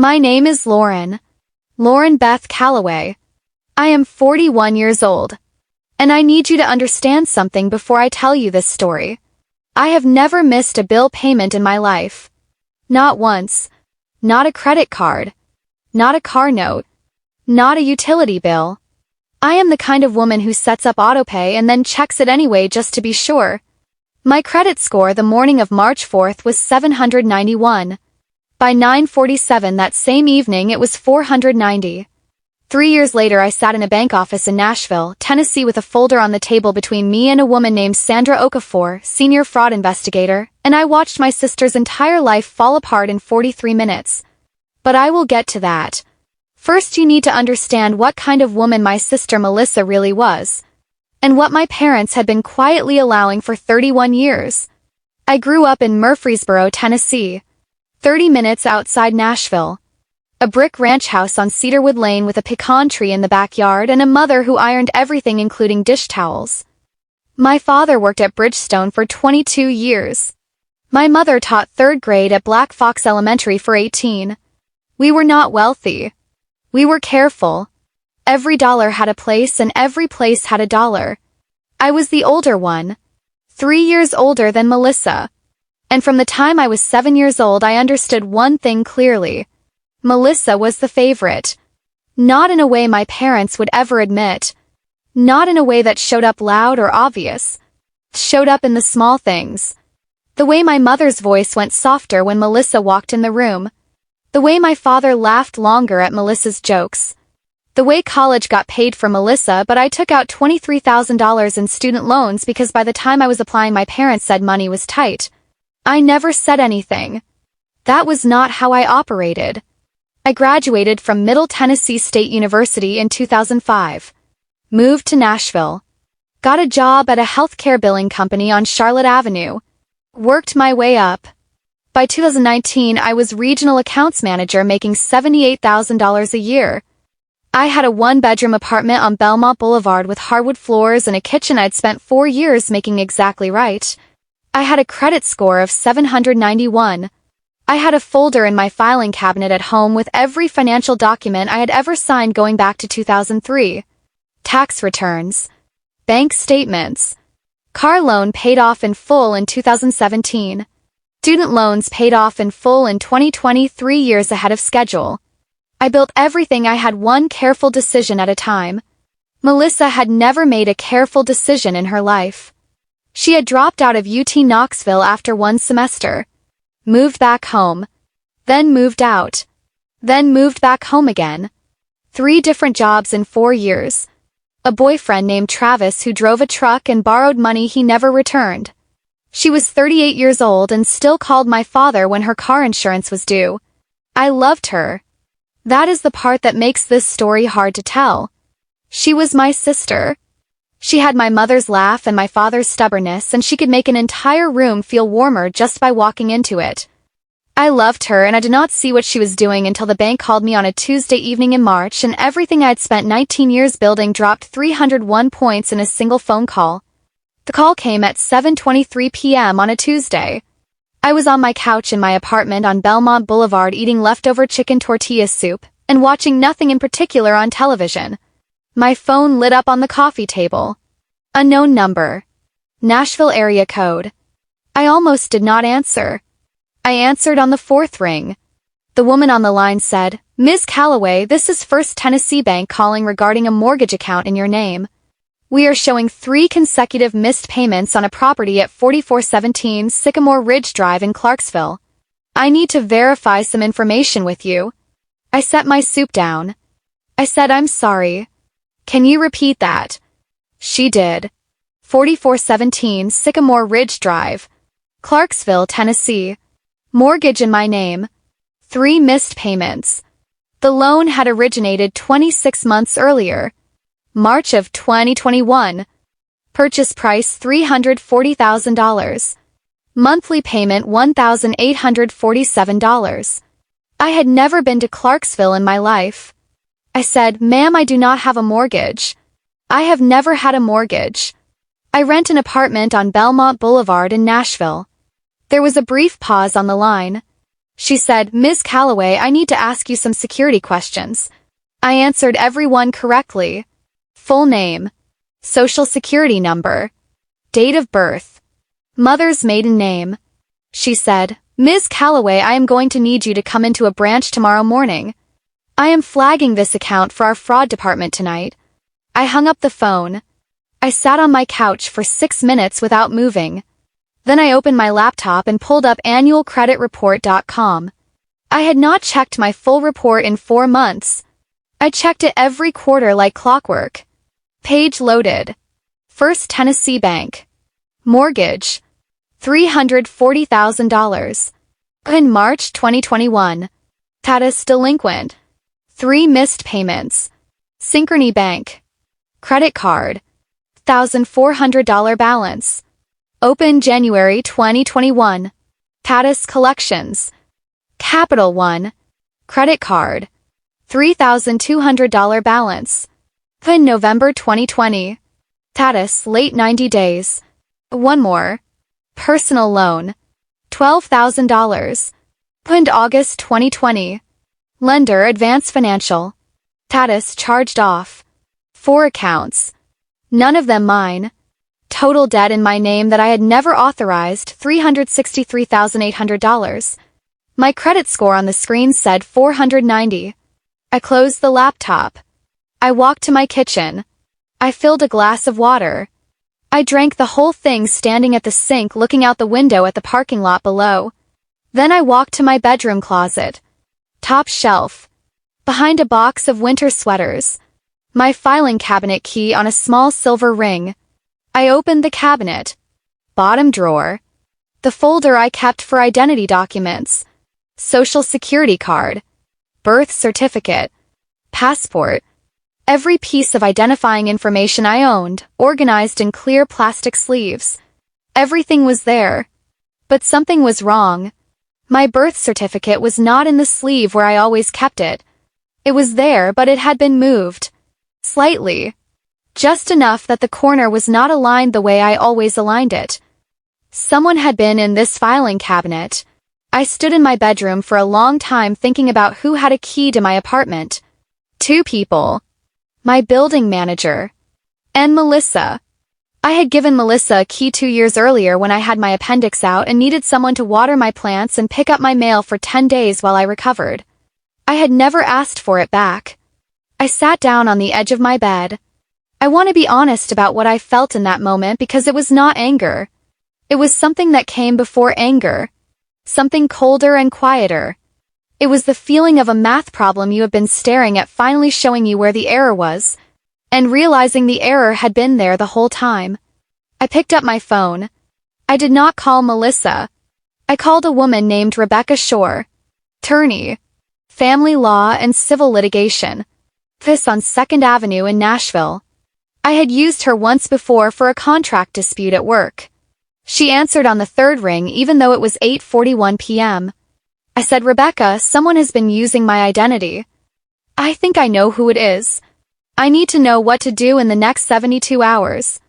My name is Lauren Beth Calloway. I am 41 years old. And I need you to understand something before I tell you this story. I have never missed a bill payment in my life. Not once. Not a credit card. Not a car note. Not a utility bill. I am the kind of woman who sets up autopay and then checks it anyway just to be sure. My credit score the morning of March 4th was 791. By 9:47 that same evening it was 490. 3 years later I sat in a bank office in Nashville, Tennessee with a folder on the table between me and a woman named Sandra Okafor, senior fraud investigator, and I watched my sister's entire life fall apart in 43 minutes. But I will get to that. First you need to understand what kind of woman my sister Melissa really was, and what my parents had been quietly allowing for 31 years. I grew up in Murfreesboro, Tennessee, 30 minutes outside Nashville. A brick ranch house on Cedarwood Lane with a pecan tree in the backyard and a mother who ironed everything including dish towels. My father worked at Bridgestone for 22 years. My mother taught 3rd grade at Black Fox Elementary for 18. We were not wealthy. We were careful. Every dollar had a place and every place had a dollar. I was the older one, 3 years older than Melissa. And from the time I was 7 years old I understood one thing clearly. Melissa was the favorite. Not in a way my parents would ever admit. Not in a way that showed up loud or obvious. Showed up in the small things. The way my mother's voice went softer when Melissa walked in the room. The way my father laughed longer at Melissa's jokes. The way college got paid for Melissa but I took out $23,000 in student loans because by the time I was applying my parents said money was tight. I never said anything. That was not how I operated. I graduated from Middle Tennessee State University in 2005. Moved to Nashville. Got a job at a healthcare billing company on Charlotte Avenue. Worked my way up. By 2019 I was regional accounts manager making $78,000 a year. I had a 1-bedroom apartment on Belmont Boulevard with hardwood floors and a kitchen I'd spent 4 years making exactly right. I had a credit score of 791. I had a folder in my filing cabinet at home with every financial document I had ever signed going back to 2003. Tax returns. Bank statements. Car loan paid off in full in 2017. Student loans paid off in full in 2020, 3 years ahead of schedule. I built everything I had one careful decision at a time. Melissa had never made a careful decision in her life. She had dropped out of UT Knoxville after 1 semester. Moved back home. Then moved out. Then moved back home again. 3 different jobs in 4 years. A boyfriend named Travis who drove a truck and borrowed money he never returned. She was 38 years old and still called my father when her car insurance was due. I loved her. That is the part that makes this story hard to tell. She was my sister. She had my mother's laugh and my father's stubbornness, and she could make an entire room feel warmer just by walking into it. I loved her, and I did not see what she was doing until the bank called me on a Tuesday evening in March and everything I'd spent 19 years building dropped 301 points in a single phone call. The call came at 7:23 p.m. on a Tuesday. I was on my couch in my apartment on Belmont Boulevard eating leftover chicken tortilla soup and watching nothing in particular on television. My phone lit up on the coffee table. Unknown number. Nashville area code. I almost did not answer. I answered on the 4th ring. The woman on the line said, "Ms. Calloway, this is First Tennessee Bank calling regarding a mortgage account in your name. We are showing 3 consecutive missed payments on a property at 4417 Sycamore Ridge Drive in Clarksville. I need to verify some information with you." I set my soup down. I said, "I'm sorry. Can you repeat that?" She did. 4417 Sycamore Ridge Drive, Clarksville, Tennessee. Mortgage in my name. 3 missed payments. The loan had originated 26 months earlier. March of 2021. Purchase price $340,000. Monthly payment $1,847. I had never been to Clarksville in my life. I said, "Ma'am, I do not have a mortgage. I have never had a mortgage. I rent an apartment on Belmont Boulevard in Nashville." There was a brief pause on the line. She said, "Ms. Calloway, I need to ask you some security questions." I answered every one correctly. Full name, social security number, date of birth, mother's maiden name. She said, "Ms. Calloway, I am going to need you to come into a branch tomorrow morning. I am flagging this account for our fraud department tonight." I hung up the phone. I sat on my couch for 6 minutes without moving. Then I opened my laptop and pulled up annualcreditreport.com. I had not checked my full report in 4 months. I checked it every quarter like clockwork. Page loaded. First Tennessee Bank. Mortgage. $340,000. In March 2021. Status delinquent. 3 missed payments. Synchrony Bank. Credit card. $1,400 balance. Open January 2021. Status collections. Capital One. Credit card. $3,200 balance. In November 2020. Status late 90 days. One more. Personal loan. $12,000. In August 2020. Lender Advance Financial. Status charged off. 4 accounts. None of them mine. Total debt in my name that I had never authorized, $363,800. My credit score on the screen said 490. I closed the laptop. I walked to my kitchen. I filled a glass of water. I drank the whole thing standing at the sink looking out the window at the parking lot below. Then I walked to my bedroom closet. Top shelf. Behind a box of winter sweaters. My filing cabinet key on a small silver ring. I opened the cabinet. Bottom drawer. The folder I kept for identity documents. Social security card. Birth certificate. Passport. Every piece of identifying information I owned, organized in clear plastic sleeves. Everything was there. But something was wrong. My birth certificate was not in the sleeve where I always kept it. It was there, but it had been moved. Slightly. Just enough that the corner was not aligned the way I always aligned it. Someone had been in this filing cabinet. I stood in my bedroom for a long time thinking about who had a key to my apartment. 2 people. My building manager. And Melissa. I had given Melissa a key 2 years earlier when I had my appendix out and needed someone to water my plants and pick up my mail for 10 days while I recovered. I had never asked for it back. I sat down on the edge of my bed. I want to be honest about what I felt in that moment because it was not anger. It was something that came before anger. Something colder and quieter. It was the feeling of a math problem you have been staring at finally showing you where the error was, and realizing the error had been there the whole time. I picked up my phone. I did not call Melissa. I called a woman named Rebecca Shore. Attorney. Family law and civil litigation. This on 2nd Avenue in Nashville. I had used her once before for a contract dispute at work. She answered on the 3rd ring even though it was 8:41 p.m. I said, "Rebecca, someone has been using my identity. I think I know who it is. I need to know what to do in the next 72 hours.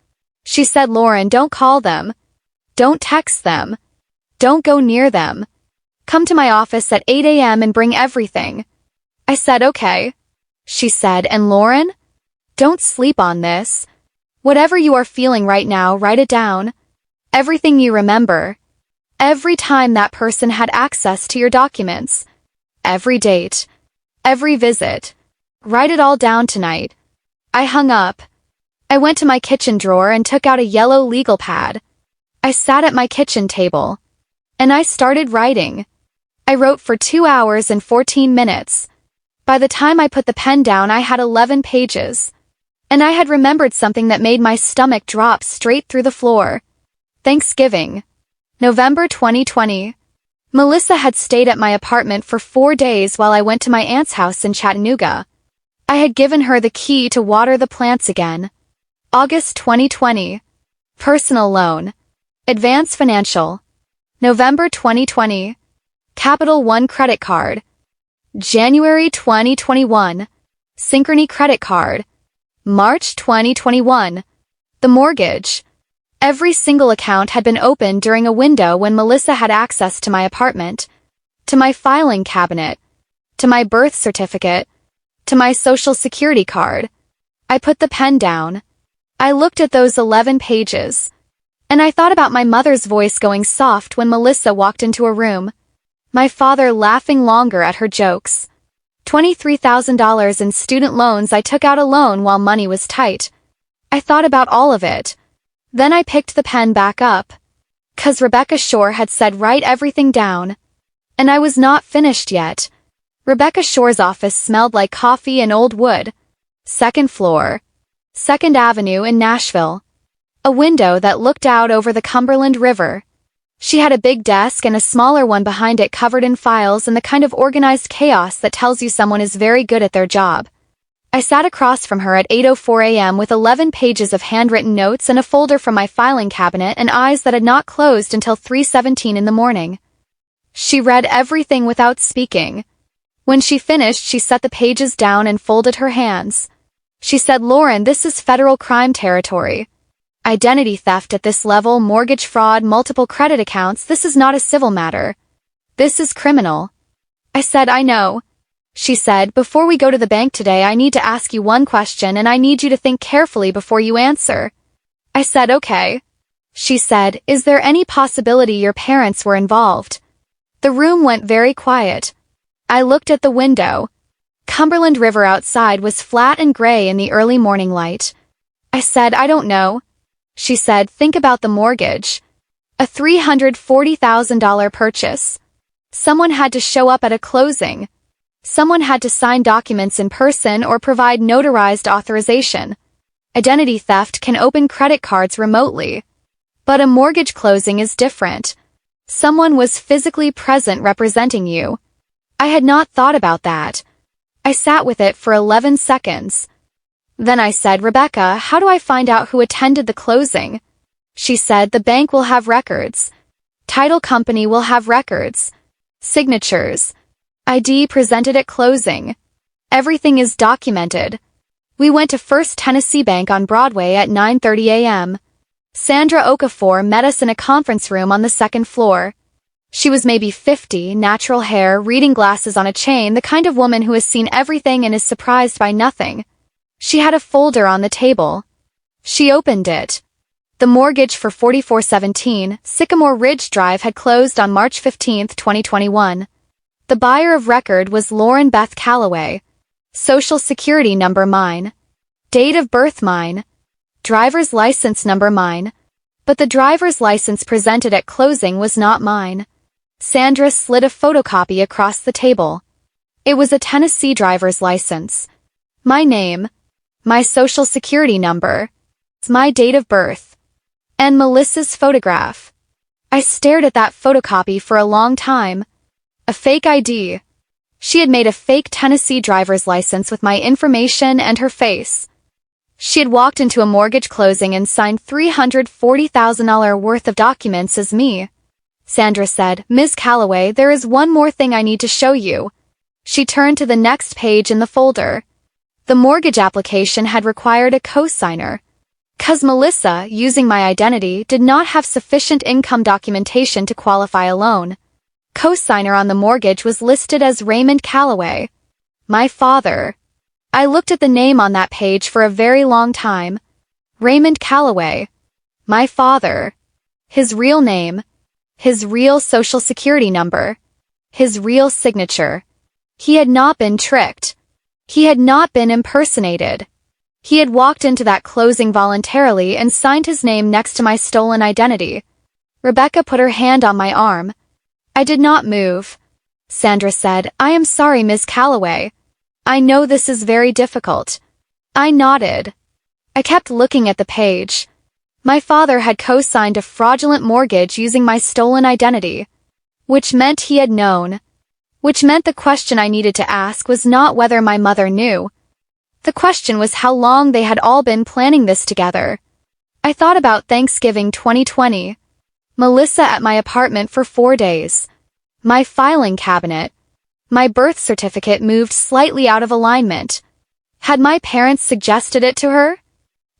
She said, "Lauren, don't call them. Don't text them. Don't go near them. Come to my office at 8 a.m. and bring everything." I said, "Okay." She said, "And Lauren? Don't sleep on this. Whatever you are feeling right now, write it down. Everything you remember. Every time that person had access to your documents. Every date. Every visit. Write it all down tonight." I hung up. I went to my kitchen drawer and took out a yellow legal pad. I sat at my kitchen table. And I started writing. I wrote for 2 hours and 14 minutes. By the time I put the pen down, I had 11 pages. And I had remembered something that made my stomach drop straight through the floor. Thanksgiving. November 2020. Melissa had stayed at my apartment for 4 days while I went to my aunt's house in Chattanooga. I had given her the key to water the plants again. August 2020. Personal loan. Advance Financial. November 2020. Capital One credit card. January 2021. Synchrony credit card. March 2021. The mortgage. Every single account had been opened during a window when Melissa had access to my apartment. to my filing cabinet, to my birth certificate, to my social security card. I put the pen down. I looked at those 11 pages. And I thought about my mother's voice going soft when Melissa walked into a room. My father laughing longer at her jokes. $23,000 in student loans I took out alone while money was tight. I thought about all of it. Then I picked the pen back up. 'Cause Rebecca Shore had said write everything down. And I was not finished yet. Rebecca Shore's office smelled like coffee and old wood. 2nd floor. 2nd Avenue in Nashville. A window that looked out over the Cumberland River. She had a big desk and a smaller one behind it covered in files and the kind of organized chaos that tells you someone is very good at their job. I sat across from her at 8:04 a.m. with 11 pages of handwritten notes and a folder from my filing cabinet and eyes that had not closed until 3:17 in the morning. She read everything without speaking. When she finished, she set the pages down and folded her hands. She said, "Lauren, this is federal crime territory. Identity theft at this level, mortgage fraud, multiple credit accounts, this is not a civil matter. This is criminal." I said, "I know." She said, "Before we go to the bank today, I need to ask you one question and I need you to think carefully before you answer." I said, "Okay." She said, "Is there any possibility your parents were involved?" The room went very quiet. I looked at the window. Cumberland River outside was flat and gray in the early morning light. I said, "I don't know." She said, "Think about the mortgage. A $340,000 purchase. Someone had to show up at a closing. Someone had to sign documents in person or provide notarized authorization. Identity theft can open credit cards remotely. But a mortgage closing is different. Someone was physically present representing you." I had not thought about that. I sat with it for 11 seconds. Then I said, "Rebecca, how do I find out who attended the closing?" She said, "The bank will have records. Title company will have records. Signatures. ID presented at closing. Everything is documented." We went to First Tennessee Bank on Broadway at 9:30 a.m. Sandra Okafor met us in a conference room on the 2nd floor. She was maybe 50, natural hair, reading glasses on a chain, the kind of woman who has seen everything and is surprised by nothing. She had a folder on the table. She opened it. The mortgage for 4417 Sycamore Ridge Drive had closed on March 15, 2021. The buyer of record was Lauren Beth Calloway. Social security number mine. Date of birth mine. Driver's license number mine. But the driver's license presented at closing was not mine. Sandra slid a photocopy across the table. It was a Tennessee driver's license. My name. My social security number. My date of birth. And Melissa's photograph. I stared at that photocopy for a long time. A fake ID. She had made a fake Tennessee driver's license with my information and her face. She had walked into a mortgage closing and signed $340,000 worth of documents as me. Sandra said, "Ms. Calloway, there is one more thing I need to show you." She turned to the next page in the folder. The mortgage application had required a co-signer. 'Cause Melissa, using my identity, did not have sufficient income documentation to qualify a loan. Co-signer on the mortgage was listed as Raymond Calloway. My father. I looked at the name on that page for a very long time. Raymond Calloway. My father. His real name. His real social security number. His real signature. He had not been tricked. He had not been impersonated. He had walked into that closing voluntarily and signed his name next to my stolen identity. Rebecca put her hand on my arm. I did not move. Sandra said, "I am sorry, Ms. Calloway. I know this is very difficult." I nodded. I kept looking at the page. My father had co-signed a fraudulent mortgage using my stolen identity, which meant he had known. Which meant the question I needed to ask was not whether my mother knew. The question was how long they had all been planning this together. I thought about Thanksgiving 2020. Melissa at my apartment for 4 days. My filing cabinet. My birth certificate moved slightly out of alignment. Had my parents suggested it to her?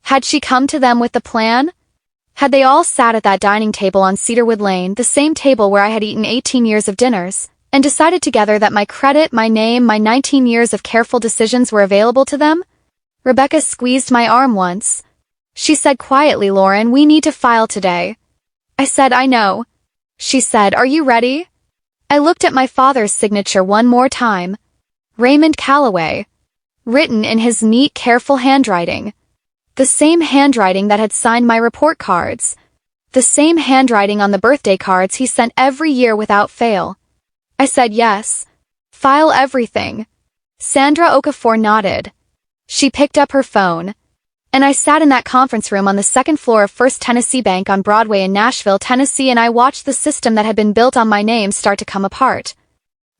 Had she come to them with the plan? Had they all sat at that dining table on Cedarwood Lane, the same table where I had eaten 18 years of dinners? and decided together that my credit, my name, my 19 years of careful decisions were available to them? Rebecca squeezed my arm once. She said quietly, Lauren, we need to file today. I said, I know. She said, are you ready? I looked at my father's signature one more time. Raymond Calloway. Written in his neat, careful handwriting. The same handwriting that had signed my report cards. The same handwriting on the birthday cards he sent every year without fail. I said yes. File everything. Sandra Okafor nodded. She picked up her phone. And I sat in that conference room on the second floor of First Tennessee Bank on Broadway in Nashville, Tennessee, and I watched the system that had been built on my name start to come apart.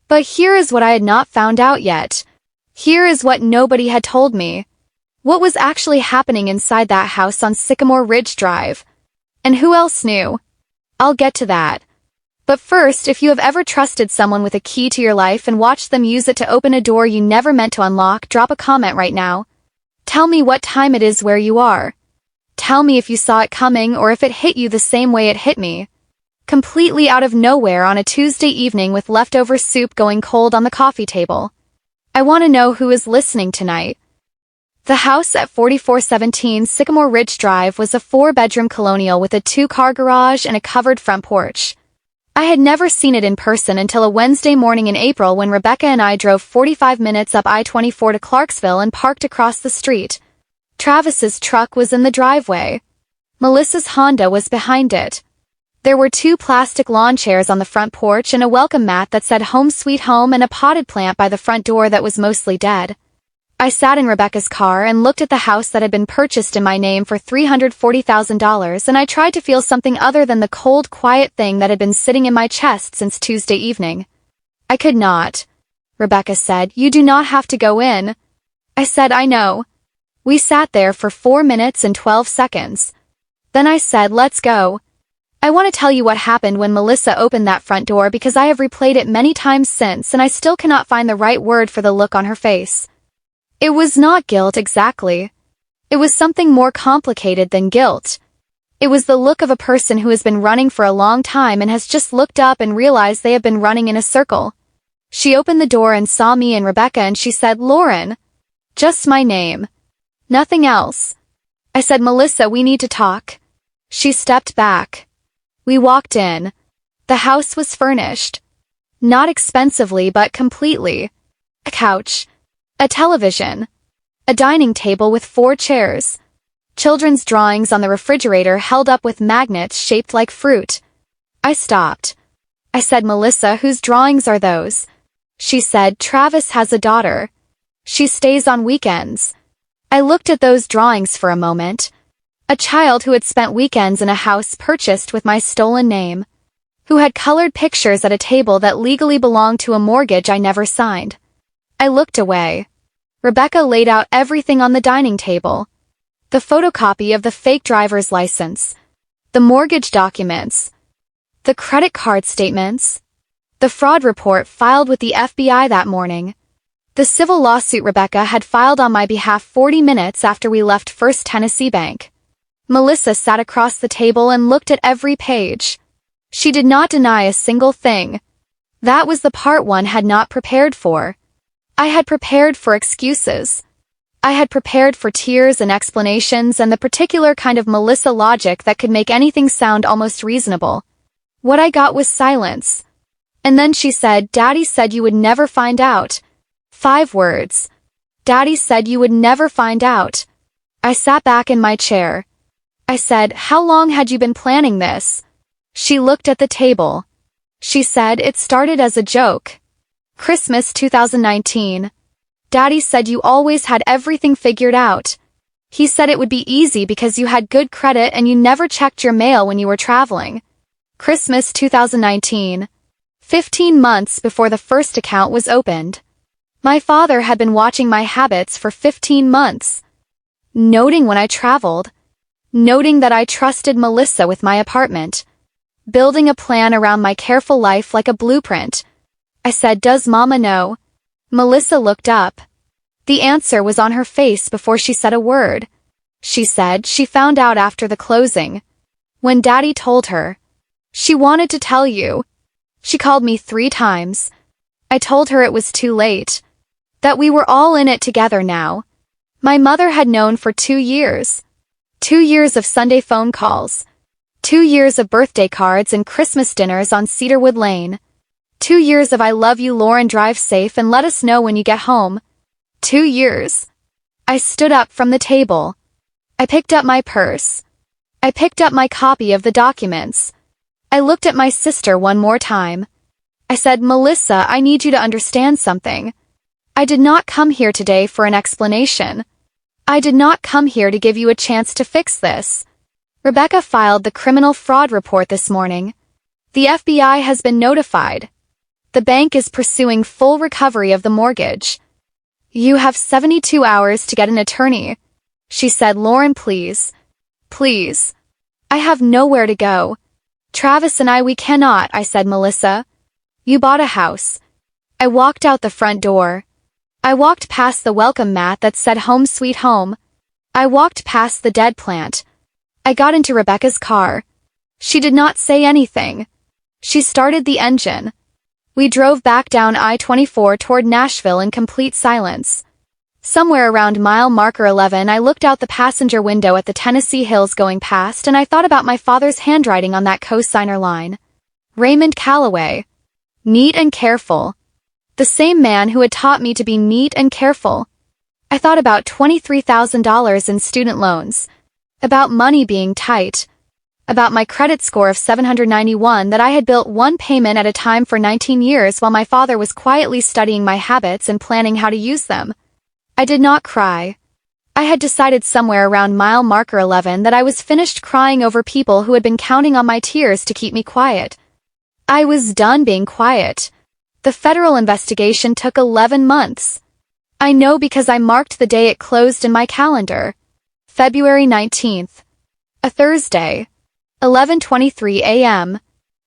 But here is what I had not found out yet. Here is what nobody had told me. What was actually happening inside that house on Sycamore Ridge Drive? And who else knew? I'll get to that. But first, if you have ever trusted someone with a key to your life and watched them use it to open a door you never meant to unlock, drop a comment right now. Tell me what time it is where you are. Tell me if you saw it coming or if it hit you the same way it hit me. Completely out of nowhere on a Tuesday evening with leftover soup going cold on the coffee table. I want to know who is listening tonight. The house at 4417 Sycamore Ridge Drive was a 4-bedroom colonial with a 2-car garage and a covered front porch. I had never seen it in person until a Wednesday morning in April when Rebecca and I drove 45 minutes up I-24 to Clarksville and parked across the street. Travis's truck was in the driveway. Melissa's Honda was behind it. There were 2 plastic lawn chairs on the front porch and a welcome mat that said Home Sweet Home and a potted plant by the front door that was mostly dead. I sat in Rebecca's car and looked at the house that had been purchased in my name for $340,000, and I tried to feel something other than the cold, quiet thing that had been sitting in my chest since Tuesday evening. I could not. Rebecca said, you do not have to go in. I said, I know. We sat there for 4 minutes and 12 seconds. Then I said, let's go. I want to tell you what happened when Melissa opened that front door because I have replayed it many times since and I still cannot find the right word for the look on her face. It was not guilt exactly. It was something more complicated than guilt. It was the look of a person who has been running for a long time and has just looked up and realized they have been running in a circle. She opened the door and saw me and Rebecca and she said, Lauren. Just my name. Nothing else. I said, Melissa, we need to talk. She stepped back. We walked in. The house was furnished. Not expensively but completely. A couch. A television. A dining table with 4 chairs. Children's drawings on the refrigerator held up with magnets shaped like fruit. I stopped. I said, Melissa, whose drawings are those? She said, Travis has a daughter. She stays on weekends. I looked at those drawings for a moment. A child who had spent weekends in a house purchased with my stolen name. Who had colored pictures at a table that legally belonged to a mortgage I never signed. I looked away. Rebecca laid out everything on the dining table. The photocopy of the fake driver's license. The mortgage documents. The credit card statements. The fraud report filed with the FBI that morning. The civil lawsuit Rebecca had filed on my behalf 40 minutes after we left First Tennessee Bank. Melissa sat across the table and looked at every page. She did not deny a single thing. That was the part one had not prepared for. I had prepared for excuses. I had prepared for tears and explanations and the particular kind of Melissa logic that could make anything sound almost reasonable. What I got was silence. And then she said, Daddy said you would never find out. 5 words. Daddy said you would never find out. I sat back in my chair. I said, how long had you been planning this? She looked at the table. She said, it started as a joke. Christmas 2019. Daddy said you always had everything figured out. He said it would be easy because you had good credit and you never checked your mail when you were traveling. Christmas 2019. 15 months before the first account was opened. My father had been watching my habits for 15 months. Noting when I traveled. Noting that I trusted Melissa with my apartment. Building a plan around my careful life like a blueprint. I said, does Mama know? Melissa looked up. The answer was on her face before she said a word. She said she found out after the closing. When Daddy told her. She wanted to tell you. She called me 3 times. I told her it was too late. That we were all in it together now. My mother had known for 2 years. 2 years of Sunday phone calls. 2 years of birthday cards and Christmas dinners on Cedarwood Lane. 2 years of I love you Lauren, drive safe and let us know when you get home. 2 years. I stood up from the table. I picked up my purse. I picked up my copy of the documents. I looked at my sister one more time. I said, Melissa, I need you to understand something. I did not come here today for an explanation. I did not come here to give you a chance to fix this. Rebecca filed the criminal fraud report this morning. The FBI has been notified. The bank is pursuing full recovery of the mortgage. You have 72 hours to get an attorney. She said, Lauren, please. Please. I have nowhere to go. Travis and I, we cannot, I said, Melissa. You bought a house. I walked out the front door. I walked past the welcome mat that said home sweet home. I walked past the dead plant. I got into Rebecca's car. She did not say anything. She started the engine. We drove back down I-24 toward Nashville in complete silence. Somewhere around mile marker 11, I looked out the passenger window at the Tennessee hills going past, and I thought about my father's handwriting on that cosigner line. Raymond Calloway. Neat and careful. The same man who had taught me to be neat and careful. I thought about $23,000 in student loans. About money being tight. About my credit score of 791 that I had built one payment at a time for 19 years while my father was quietly studying my habits and planning how to use them. I did not cry. I had decided somewhere around mile marker 11 that I was finished crying over people who had been counting on my tears to keep me quiet. I was done being quiet. The federal investigation took 11 months. I know because I marked the day it closed in my calendar. February 19th. A Thursday. 11:23 a.m.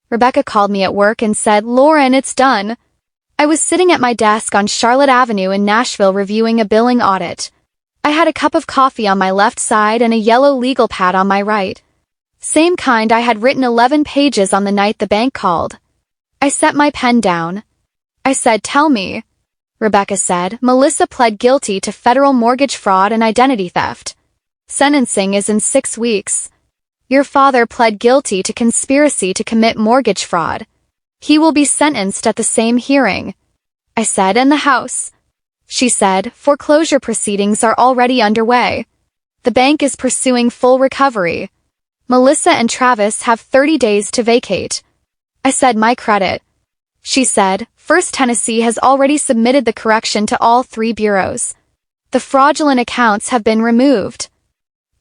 Rebecca called me at work and said, Lauren, it's done. I was sitting at my desk on Charlotte Avenue in Nashville reviewing a billing audit. I had a cup of coffee on my left side and a yellow legal pad on my right. Same kind I had written 11 pages on the night the bank called. I set my pen down. I said, tell me. Rebecca said, Melissa pled guilty to federal mortgage fraud and identity theft. Sentencing is in 6 weeks. Your father pled guilty to conspiracy to commit mortgage fraud. He will be sentenced at the same hearing. I said, and the house. She said, foreclosure proceedings are already underway. The bank is pursuing full recovery. Melissa and Travis have 30 days to vacate. I said, my credit. She said, First Tennessee has already submitted the correction to all 3 bureaus. The fraudulent accounts have been removed.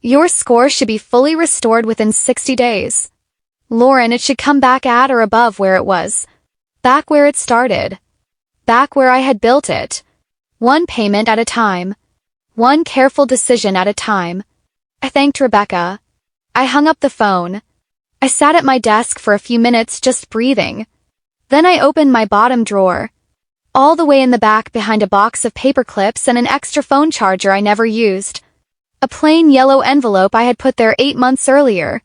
Your score should be fully restored within 60 days. Lauren, it should come back at or above where it was. Back where it started. Back where I had built it. One payment at a time. One careful decision at a time. I thanked Rebecca. I hung up the phone. I sat at my desk for a few minutes just breathing. Then I opened my bottom drawer. All the way in the back behind a box of paper clips and an extra phone charger I never used. A plain yellow envelope I had put there 8 months earlier.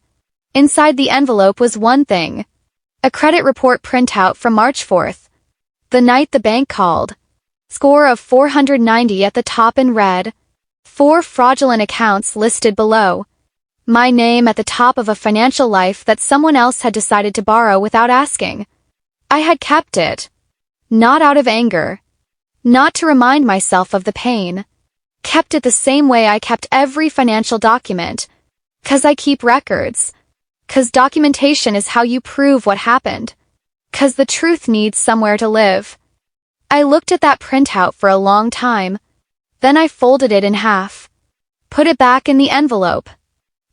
Inside the envelope was one thing. A credit report printout from March 4th. The night the bank called. Score of 490 at the top in red. 4 fraudulent accounts listed below. My name at the top of a financial life that someone else had decided to borrow without asking. I had kept it. Not out of anger. Not to remind myself of the pain. Kept it the same way I kept every financial document. 'Cause I keep records. 'Cause documentation is how you prove what happened. 'Cause the truth needs somewhere to live. I looked at that printout for a long time. Then I folded it in half. Put it back in the envelope.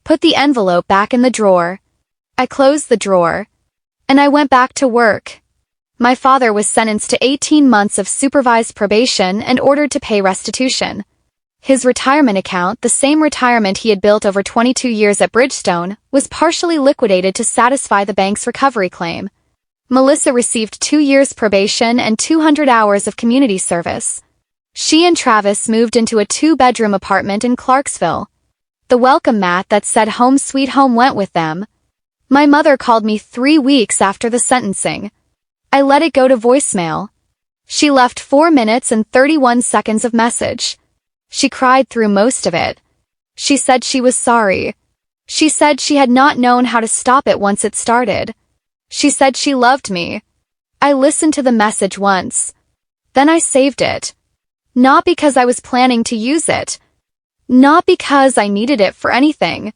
Put the envelope back in the drawer. I closed the drawer. And I went back to work. My father was sentenced to 18 months of supervised probation and ordered to pay restitution. His retirement account, the same retirement he had built over 22 years at Bridgestone, was partially liquidated to satisfy the bank's recovery claim. Melissa received 2 years probation and 200 hours of community service. She and Travis moved into a 2-bedroom apartment in Clarksville. The welcome mat that said home sweet home went with them. My mother called me 3 weeks after the sentencing. I let it go to voicemail. She left 4 minutes and 31 seconds of message. She cried through most of it. She said she was sorry. She said she had not known how to stop it once it started. She said she loved me. I listened to the message once. Then I saved it. Not because I was planning to use it. Not because I needed it for anything.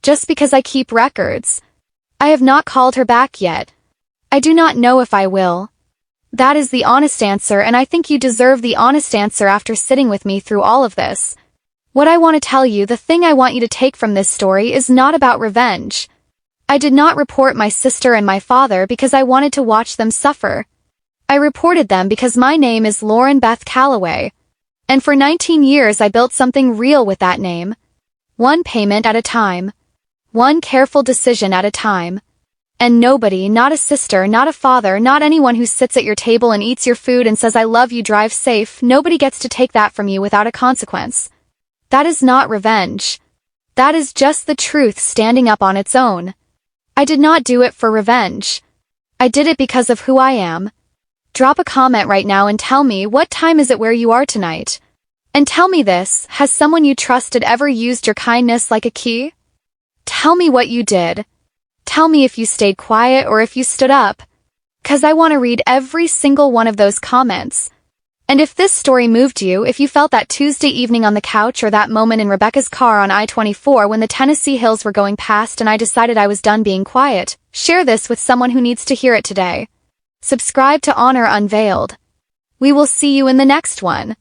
Just because I keep records. I have not called her back yet. I do not know if I will. That is the honest answer, and I think you deserve the honest answer after sitting with me through all of this. What I want to tell you, the thing I want you to take from this story is not about revenge. I did not report my sister and my father because I wanted to watch them suffer. I reported them because my name is Lauren Beth Calloway. And for 19 years I built something real with that name. One payment at a time. One careful decision at a time. And nobody, not a sister, not a father, not anyone who sits at your table and eats your food and says I love you, drive safe, nobody gets to take that from you without a consequence. That is not revenge. That is just the truth standing up on its own. I did not do it for revenge. I did it because of who I am. Drop a comment right now and tell me, what time is it where you are tonight? And tell me this, has someone you trusted ever used your kindness like a key? Tell me what you did. Tell me if you stayed quiet or if you stood up. 'Cause I want to read every single one of those comments. And if this story moved you, if you felt that Tuesday evening on the couch or that moment in Rebecca's car on I-24 when the Tennessee hills were going past and I decided I was done being quiet, share this with someone who needs to hear it today. Subscribe to Honor Unveiled. We will see you in the next one.